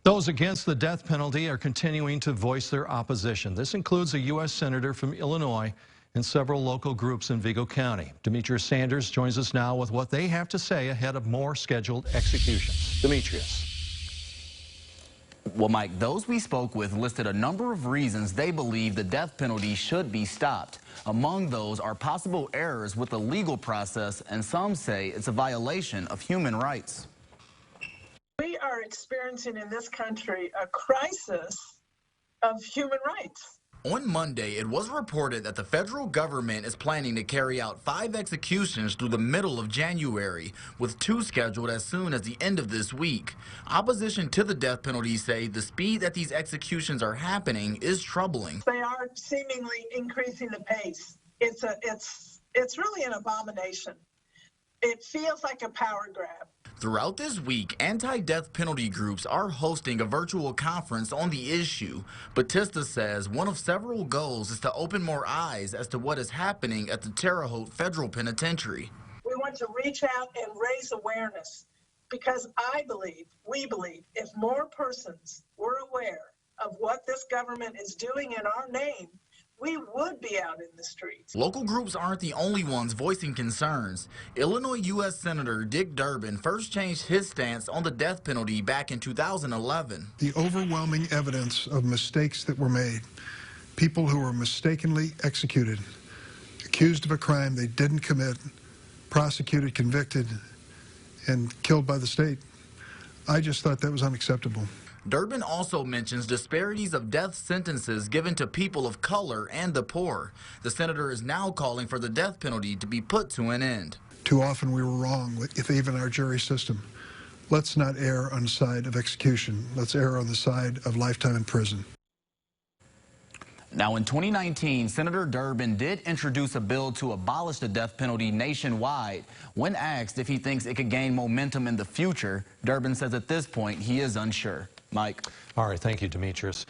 Those against the death penalty are continuing to voice their opposition. This includes a U.S. Senator from Illinois and several local groups in Vigo County. Demetrius Sanders joins us now with what they have to say ahead of more scheduled executions. Demetrius. Well, Mike, those we spoke with listed a number of reasons they believe the death penalty should be stopped. Among those are possible errors with the legal process, and some say it's a violation of human rights. We are experiencing in this country a crisis of human rights. On Monday, it was reported that the federal government is planning to carry out 5 executions through the middle of January, with 2 scheduled as soon as the end of this week. Opposition to the death penalty say the speed that these executions are happening is troubling. They are seemingly increasing the pace. It's really an abomination. It feels like a power grab. Throughout this week, anti-death penalty groups are hosting a virtual conference on the issue. Batista says one of several goals is to open more eyes as to what is happening at the Terre Haute Federal Penitentiary. We want to reach out and raise awareness because we believe, if more persons were aware of what this government is doing in our name, we would be out in the streets. Local groups aren't the only ones voicing concerns. Illinois U.S. Senator Dick Durbin first changed his stance on the death penalty back in 2011. The overwhelming evidence of mistakes that were made, people who were mistakenly executed, accused of a crime they didn't commit, prosecuted, convicted, and killed by the state. I just thought that was unacceptable. Durbin also mentions disparities of death sentences given to people of color and the poor. The senator is now calling for the death penalty to be put to an end. Too often we were wrong with even our jury system. Let's not err on the side of execution. Let's err on the side of lifetime in prison. Now, in 2019, Senator Durbin did introduce a bill to abolish the death penalty nationwide. When asked if he thinks it could gain momentum in the future, Durbin says at this point he is unsure. Mike. All right, thank you, Demetrius.